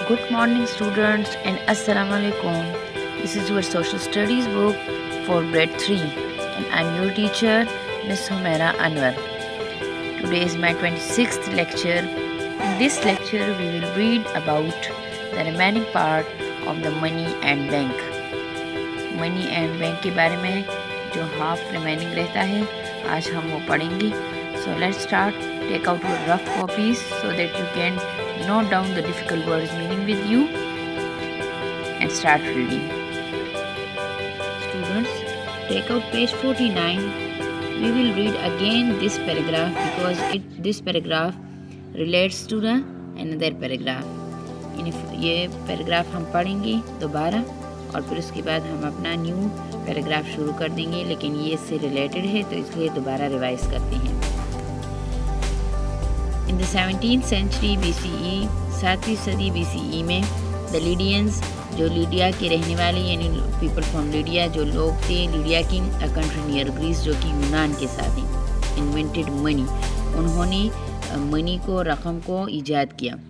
Good morning students and Assalamu alaikum. This is your social studies book for grade 3 and I'm your teacher Miss Humaira Anwar. Today is my 26th lecture. In this lecture we will read about the remaining part of the money and bank. Money and bank के बारे में जो half remaining रहता है आज हम वो पढ़ेंगे. So let's start. Take out your rough copies so that you can note down the difficult words meaning with you and start reading. Students, take out page 49. We will read again this paragraph because this paragraph relates to the another paragraph. ये paragraph हम पढ़ेंगे दोबारा और फिर उसके बाद हम अपना न्यू पैराग्राफ शुरू कर देंगे, लेकिन ये इससे रिलेटेड है तो इसलिए दोबारा रिवाइज करते हैं. In the 17th century BCE, 7वीं सदी BCE में the Lydians, जो लीडिया के रहने वाले यानी पीपल फ्रॉम लीडिया जो लोग थे, लीडिया की a country near Greece जो कि यूनान के साथ है, invented money, उन्होंने मनी को रकम को ईजाद किया.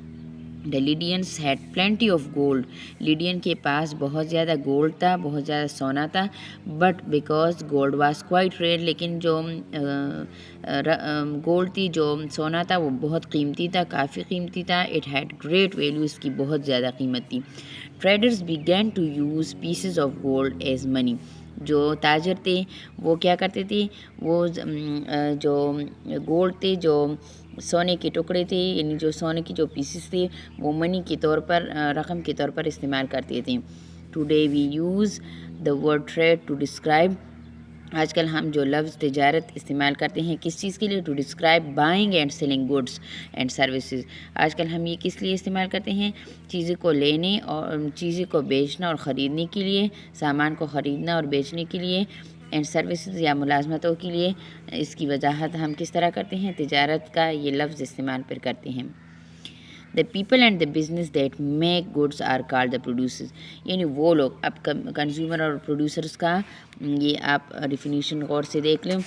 The Lydians had plenty of gold. Lydian के पास बहुत ज़्यादा गोल्ड था, बहुत ज़्यादा सोना था. But because gold was quite rare, लेकिन जो गोल्ड थी, जो सोना था वो बहुत कीमती था, काफ़ी कीमती था. It had great value, इसकी बहुत ज़्यादा कीमत थी. Traders began to use pieces of gold as money. जो ताजर थे वो क्या करते थे, वो जो गोल्ड थे, जो सोने के टुकड़े थे यानी जो सोने की जो पीसेस थे वो मनी के तौर पर, रकम के तौर पर इस्तेमाल करते थे. Today we use the word trade to describe. आजकल हम जो लफ्ज़ तिजारत इस्तेमाल करते हैं किस चीज़ के लिए, to describe buying and selling goods and services. आजकल हम ये किस लिए इस्तेमाल करते हैं, चीज़ों को लेने और चीज़ों को बेचना और ख़रीदने के लिए, सामान को ख़रीदना और बेचने के लिए, एंड सर्विसेज या मुलाजमतों के लिए. इसकी वजाहत हम किस तरह करते हैं, तिजारत का ये लफ्ज़ इस्तेमाल पर करते हैं. The people and the business that make goods are called the producers. यानी वो लोग, अब कंज्यूमर और प्रोड्यूसर्स का ये आप डिफिनीशन गौर से देख लें.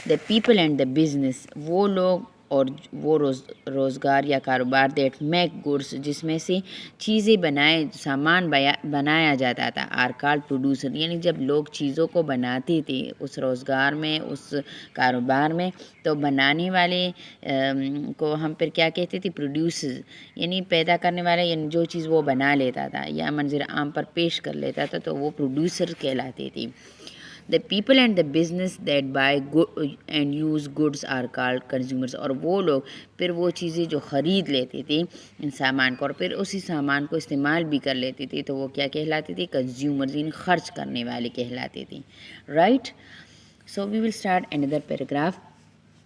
The people and the business, वो लोग और वो रोज़गार या कारोबार दैट मेक गुड्स जिसमें से चीज़ें बनाए, सामान बनाया जाता था, आर कॉल्ड प्रोड्यूसर. यानी जब लोग चीज़ों को बनाते थे उस रोज़गार में, उस कारोबार में, तो बनाने वाले को हम फिर क्या कहते थे, प्रोड्यूसर. यानी पैदा करने वाला, यानी जो चीज़ वो बना लेता था या मंजर आम पर पेश कर लेता था तो वो प्रोड्यूसर कहलाते थे. The people and the business that buy and use goods are called consumers. और वो लोग फिर वो चीज़ें जो ख़रीद लेते थे इन सामान को और फिर उसी सामान को इस्तेमाल भी कर लेते थे तो वो क्या कहलाते थे, कंज्यूमर्स, यानी ख़र्च करने वाले कहलाते थे. Right. So we will start another paragraph,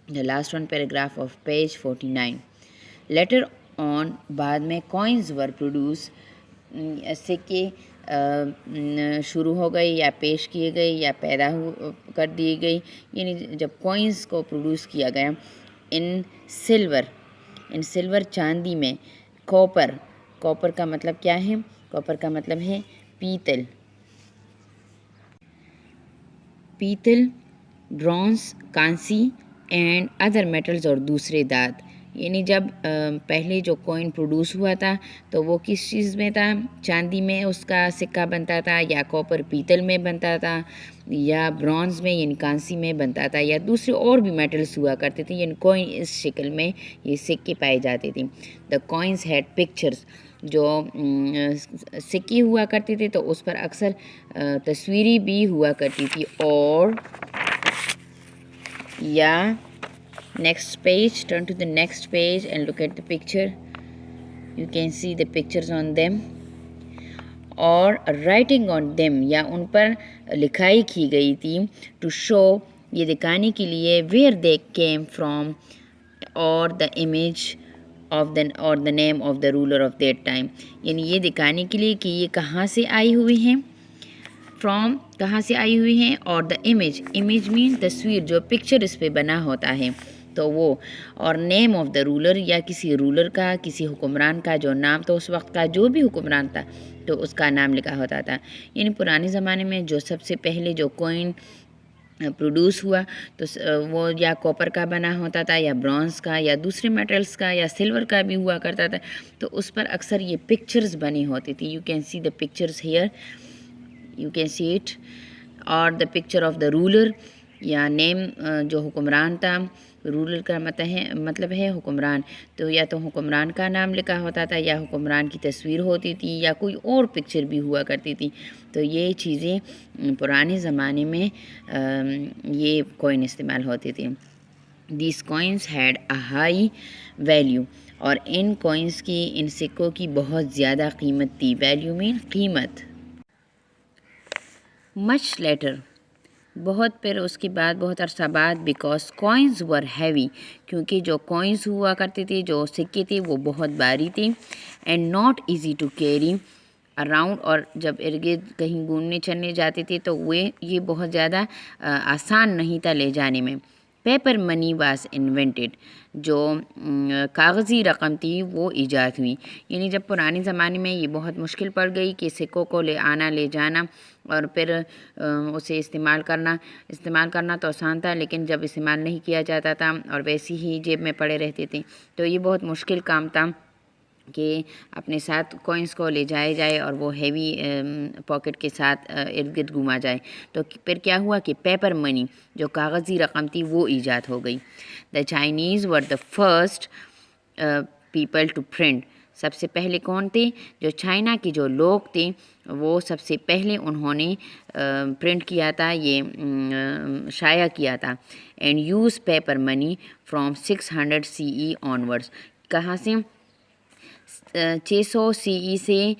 the last one paragraph of page 49. Later on, बाद में, कॉइन्स वर प्रोड्यूस, सिक्के शुरू हो गई या पेश किए गए या पैदा कर दिए गई. यानी जब कॉइन्स को प्रोड्यूस किया गया. इन सिल्वर, चांदी में. कॉपर का मतलब क्या है, कॉपर का मतलब है पीतल, bronze, Kansi and other metals और दूसरे धात. यानी जब पहले जो कॉइन प्रोड्यूस हुआ था तो वो किस चीज़ में था, चांदी में उसका सिक्का बनता था, या कॉपर पीतल में बनता था, या ब्रॉन्ज में यानी कांसी में बनता था, या दूसरे और भी मेटल्स हुआ करते थे. यानी कॉइन इस शक्ल में ये सिक्के पाए जाते थे. द कॉइन्स हैड पिक्चर्स, जो सिक्के हुआ करते थे तो उस पर अक्सर तस्वीरें भी हुआ करती थी. और या next page, turn to the next page and look at the picture. You can see the pictures on them. और writing on them, या उन पर लिखाई की गई थी. to show, ये दिखाने के लिए, where they came from, और the image of the or the name of the ruler of that time. यानी ये दिखाने के लिए कि ये कहाँ से आई हुई हैं, फ्रॉम कहाँ से आई हुई हैं, और द इमेज मीन तस्वीर, जो पिक्चर इस पे बना होता है तो वो, और नेम ऑफ द रूलर, या किसी रूलर का, किसी हुक्मरान का जो नाम तो उस वक्त का जो भी हुक्मरान था तो उसका नाम लिखा होता था. यानी पुराने ज़माने में जो सबसे पहले जो कॉइन प्रोड्यूस हुआ तो वो या कॉपर का बना होता था या ब्रॉन्ज़ का या दूसरे मेटल्स का या सिल्वर का भी हुआ करता था। तो उस पर अक्सर ये पिक्चर्स बनी होती थी। You can see the pictures here, you can see it, और the picture of the ruler या नेम जो हुक्मरान था। रूलर का मतलब है हुक्मरान, तो या तो हुक्मरान का नाम लिखा होता था या हुक्मरान की तस्वीर होती थी या कोई और पिक्चर भी हुआ करती थी। तो ये चीज़ें पुराने ज़माने में ये कॉइन इस्तेमाल होते थे। This coins had a high value, और इन कॉइन्स की, इन सिक्कों की बहुत ज़्यादा कीमत थी। वैल्यू मीन कीमत। मच लेटर, बहुत फिर उसके बाद बहुत अरसा बाद, बिकॉज कॉइन्स वर हैवी, क्योंकि जो कॉइन्स हुआ करते थे, जो सिक्के थे, वो बहुत भारी थे। And not easy to carry around, और जब इर्द गिर्द कहीं घूमने चलने जाते थे तो ये बहुत ज़्यादा आसान नहीं था ले जाने में। पेपर मनी वाज इन्वेंटेड, जो कागज़ी रकम थी वो ईजाद हुई। यानी जब पुराने ज़माने में ये बहुत मुश्किल पड़ गई कि सिक्कों को ले जाना और फिर उसे इस्तेमाल करना तो आसान था, लेकिन जब इस्तेमाल नहीं किया जाता था और वैसे ही जेब में पड़े रहते थे, तो ये बहुत मुश्किल काम था कि अपने साथ कॉइन्स को ले जाया जाए और वो हैवी पॉकेट के साथ इर्द गिर्द घूमा जाए। तो फिर क्या हुआ कि पेपर मनी, जो कागज़ी रकम थी, वो ईजाद हो गई। The Chinese were the first people to print, सबसे पहले कौन थे? जो चाइना के जो लोग थे, वो सबसे पहले उन्होंने प्रिंट किया था, ये शाया किया था। And use paper money from 600 CE onwards, कहाँ से? 600 CE से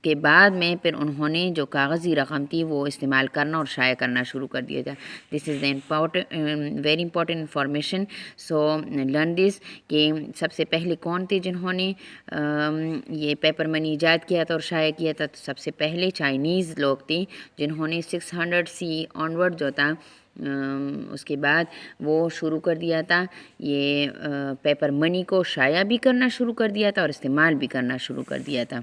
के बाद में फिर उन्होंने जो कागज़ी रकम थी वो इस्तेमाल करना और शाया करना शुरू कर दिया था। This is the very important information, so learn this, कि सबसे पहले कौन थे जिन्होंने ये पेपर मनी ईजाद किया था और शाया किया था? तो सबसे पहले चाइनीज़ लोग थे जिन्होंने 600 CE ऑनवर्ड जो था उसके बाद वो शुरू कर दिया था, ये पेपर मनी को शाया भी करना शुरू कर दिया था और इस्तेमाल भी करना शुरू कर दिया था।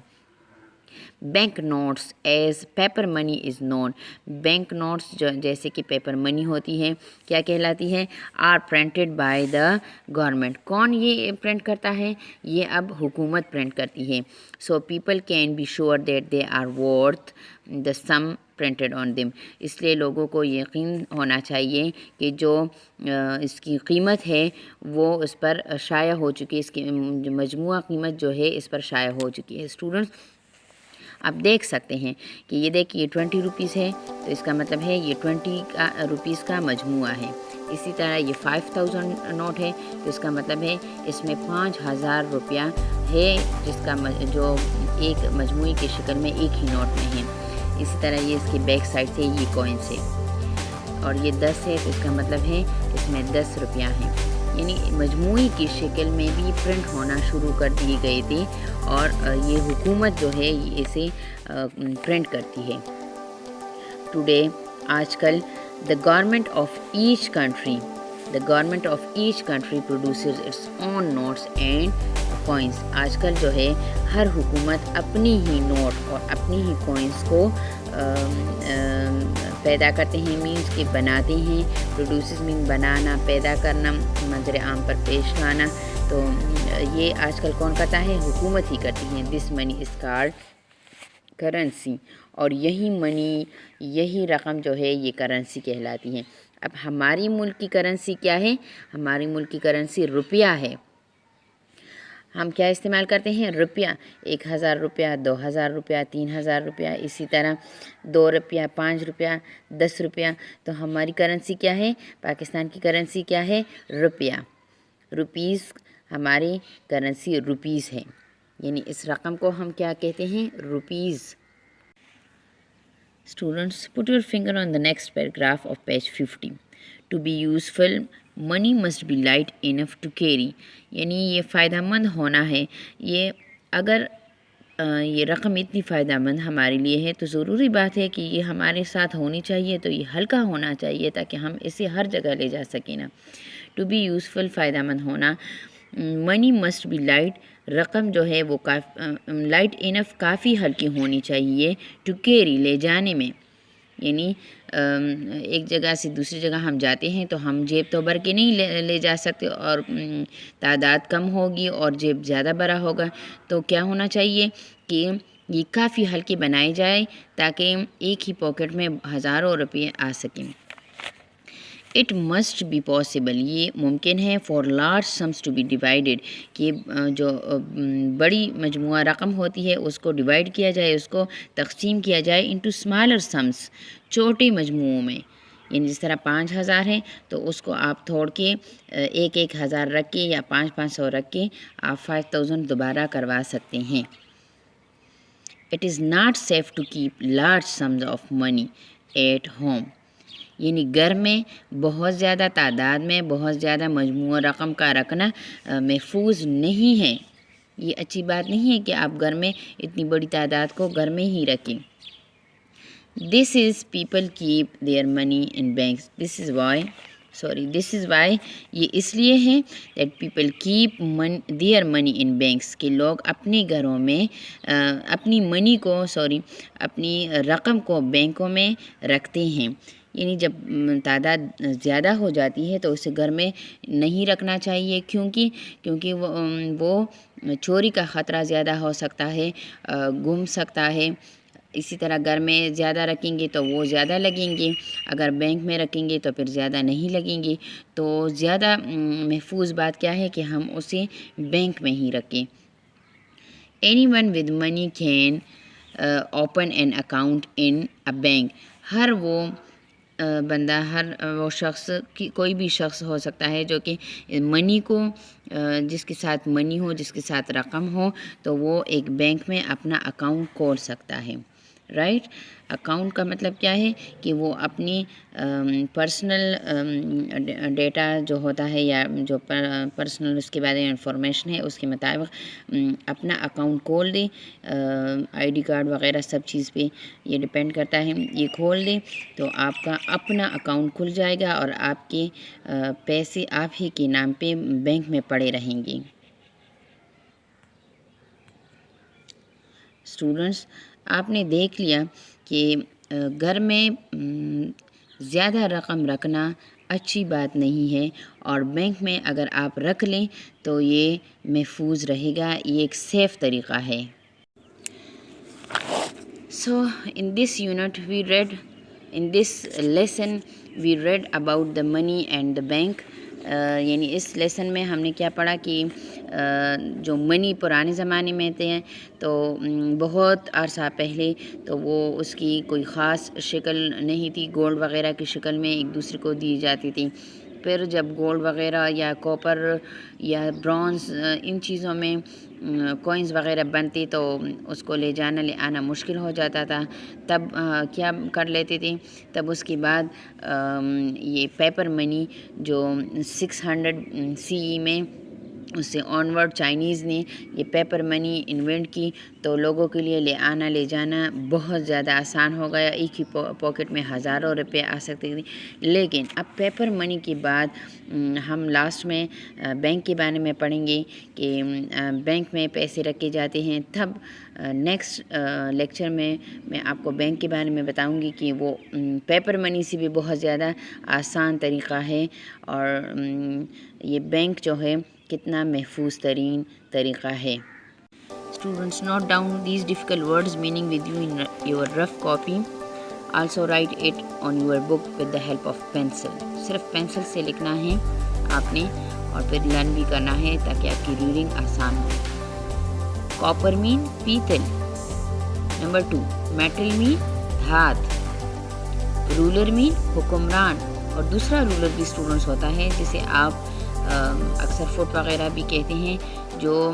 Bank notes as paper money is known, bank notes जो जैसे कि पेपर मनी होती है, क्या कहलाती है? Are printed by the government. कौन ये प्रिंट करता है? ये अब हुकूमत प्रिंट करती है। So people can be sure that they are worth the sum printed on them, इसलिए लोगों को यकीन होना चाहिए कि जो इसकी कीमत है वो इस पर शाया हो चुकी है, इसकी मजमूआ कीमत जो है इस पर शाया हो चुकी है। स्टूडेंट्स, आप देख सकते हैं कि ये देखिए 20 रुपीज़ है, तो इसका मतलब है ये 20 रुपीज़ का मजमूआ है। इसी तरह ये 5000 नोट है, तो इसका मतलब है इसमें 5000 रुपया है, जिसका जो एक मजमूए की शक्ल में एक ही नोट में है। इसी तरह ये इसकी बैक साइड से ये कॉइन्स है, और ये 10 है, तो इसका मतलब है इसमें 10 रुपया है। यानी मजमूई की शक्ल में भी प्रिंट होना शुरू कर दिए गए थे, और ये हुकूमत जो है इसे प्रिंट करती है। टुडे, आजकल, the government of each country produces its own notes and coins. आजकल जो है हर हुकूमत अपनी ही नोट और अपनी ही कॉइन्स को पैदा करते हैं, मीन्स के बनाते हैं। प्रोड्यूसेस मीन बनाना, पैदा करना, मंजर आम पर पेश लाना। तो ये आजकल कौन करता है? हुकूमत ही करती है। This money is called currency, और यही मनी, यही रकम जो है ये करेंसी कहलाती है। अब हमारी मुल्क की करेंसी क्या है? हमारी मुल्क की करेंसी रुपया है। हम क्या इस्तेमाल करते हैं? रुपया। 1000 रुपया, 2000 रुपया, 3000 रुपया, इसी तरह 2 रुपया, 5 रुपया, 10 रुपया। तो हमारी करेंसी क्या है? पाकिस्तान की करेंसी क्या है? रुपया। रुपीज़, हमारी करेंसी रुपीज़ है, यानी इस रकम को हम क्या कहते हैं? Rupees. Students, put your finger on the next paragraph of page 50. To be useful, money must be light enough to carry. यानी ये फ़ायदेमंद होना है। ये अगर ये रकम इतनी फ़ायदेमंद हमारे लिए है तो ज़रूरी बात है कि ये हमारे साथ होनी चाहिए, तो ये हल्का होना चाहिए ताकि हम इसे हर जगह ले जा सकें ना। टू बी यूज़फुल, फ़ायदेमंद होना। मनी मस्ट बी लाइट, रकम जो है वो लाइट इनफ, काफ़ी हल्की होनी चाहिए। टू कैरी, ले जाने में। یعنی ایک جگہ سے دوسری جگہ ہم جاتے ہیں تو ہم جیب تو بھر کے نہیں لے جا سکتے، اور تعداد کم ہوگی اور جیب زیادہ بڑا ہوگا، تو کیا ہونا چاہیے کہ یہ کافی ہلکے بنائے جائے تاکہ ایک ہی پاکٹ میں ہزاروں روپے آ سکیں۔ اٹ مسٹ بی پاسبل، یہ ممکن ہے، for large sums to be divided, کہ جو بڑی مجموعہ رقم ہوتی ہے اس کو ڈیوائڈ کیا جائے، اس کو تقسیم کیا جائے انٹو اسمالر سمس، چھوٹے مجموعوں میں، یعنی جس طرح 5,000 ہے تو اس کو آپ توڑ کے 1,000 رکھ کے یا 500 رکھ کے آپ 5,000 دوبارہ کروا سکتے ہیں۔ It is not safe to keep large sums of money at home, یعنی گھر میں بہت زیادہ تعداد میں بہت زیادہ مجموعہ رقم کا رکھنا محفوظ نہیں ہے۔ یہ اچھی بات نہیں ہے کہ آپ گھر میں اتنی بڑی تعداد کو گھر میں ہی رکھیں۔ This is people keep their money in banks. This is why یہ اس لیے ہے that people keep their money in banks، کہ لوگ اپنے گھروں میں اپنی رقم کو بینکوں میں رکھتے ہیں۔ یعنی جب تعداد زیادہ ہو جاتی ہے تو اسے گھر میں نہیں رکھنا چاہیے، کیونکہ وہ چوری کا خطرہ زیادہ ہو سکتا ہے، گم سکتا ہے۔ اسی طرح گھر میں زیادہ رکھیں گے تو وہ زیادہ لگیں گے، اگر بینک میں رکھیں گے تو پھر زیادہ نہیں لگیں گے، تو زیادہ محفوظ بات کیا ہے کہ ہم اسے بینک میں ہی رکھیں۔ Anyone with money can open an account in a bank, ہر وہ بندہ، وہ شخص، کوئی بھی شخص ہو سکتا ہے جو کہ منی کو، جس کے ساتھ منی ہو، جس کے ساتھ رقم ہو، تو وہ ایک بینک میں اپنا اکاؤنٹ کھول سکتا ہے۔ رائٹ، اکاؤنٹ کا مطلب کیا ہے کہ وہ اپنی پرسنل ڈیٹا جو ہوتا ہے یا جو پرسنل اس کے بارے میں انفارمیشن ہے اس کے مطابق اپنا اکاؤنٹ کھول دے، آئی ڈی کارڈ وغیرہ سب چیز پہ یہ ڈپینڈ کرتا ہے، یہ کھول دے تو آپ کا اپنا اکاؤنٹ کھل جائے گا اور آپ کے پیسے آپ ہی کے نام پہ بینک میں پڑے رہیں گے۔ اسٹوڈنٹس، آپ نے دیکھ لیا کہ گھر میں زیادہ رقم رکھنا اچھی بات نہیں ہے، اور بینک میں اگر آپ رکھ لیں تو یہ محفوظ رہے گا، یہ ایک سیف طریقہ ہے۔ So in this lesson we read about the money and the bank. یعنی اس لیسن میں ہم نے کیا پڑھا کہ جو منی پرانے زمانے میں تھے تو بہت عرصہ پہلے تو وہ اس کی کوئی خاص شکل نہیں تھی، گولڈ وغیرہ کی شکل میں ایک دوسرے کو دی جاتی تھی۔ پھر جب گولڈ وغیرہ یا کوپر یا برونز ان چیزوں میں کوئنز وغیرہ بنتے تو اس کو لے آنا مشکل ہو جاتا تھا، تب کیا کر لیتے تھے، تب اس کے بعد یہ پیپر منی جو 600 CE میں اس سے آنورڈ چائنیز نے یہ پیپر منی انوینٹ کی تو لوگوں کے لیے لے جانا بہت زیادہ آسان ہو گیا، ایک ہی پاکٹ میں ہزاروں روپے آ سکتے تھے۔ لیکن اب پیپر منی کے بعد ہم لاسٹ میں بینک کے بارے میں پڑھیں گے کہ بینک میں پیسے رکھے جاتے ہیں، تب نیکسٹ لیکچر میں آپ کو بینک کے بارے میں بتاؤں گی کہ وہ پیپر منی سے بھی بہت زیادہ آسان طریقہ ہے، اور یہ بینک جو ہے کتنا محفوظ ترین طریقہ ہے۔ Students, note down these difficult words meaning with you in your rough copy. Also write it on your book with the help of pencil. صرف پینسل سے لکھنا ہے آپ نے، اور پھر لرن بھی کرنا ہے تاکہ آپ کی ریڈنگ آسان ہو۔ کاپر مین پیتل۔ نمبر 2 میٹل مین دھات۔ رولر مین حکمران، اور دوسرا رولر بھی اسٹوڈنٹس ہوتا ہے جسے آپ اکثر فٹ وغیرہ بھی کہتے ہیں، جو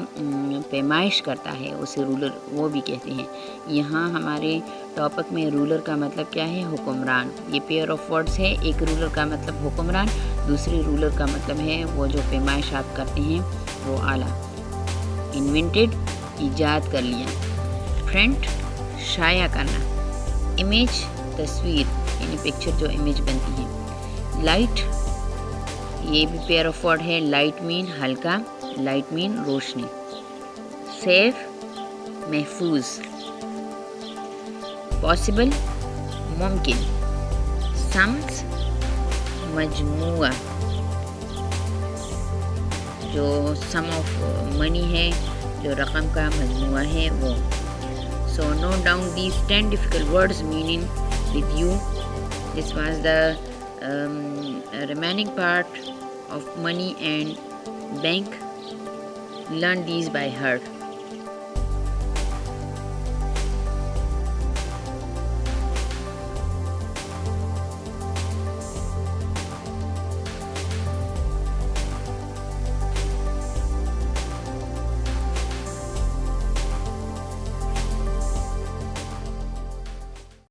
پیمائش کرتا ہے اسے رولر وہ بھی کہتے ہیں۔ یہاں ہمارے ٹاپک میں رولر کا مطلب کیا ہے؟ حکمران۔ یہ پیئر آف ورڈز ہے، ایک رولر کا مطلب حکمران، دوسری رولر کا مطلب ہے وہ جو پیمائش آپ کرتے ہیں وہ آلہ۔ انوینٹڈ ایجاد کر لیا۔ پرنٹ شائع کرنا۔ امیج تصویر یعنی پکچر جو امیج بنتی ہے۔ لائٹ یہ بھی پیئر آف ورڈ ہے، لائٹ مین ہلکا، لائٹ مین روشنی۔ سیف محفوظ۔ پاسبل ممکن. sums مجموعہ جو sum of money ہے, جو رقم کا مجموعہ ہے وہ. So note down these 10 difficult words meaning with you. This was the remaining part of money and bank. Learn these by heart.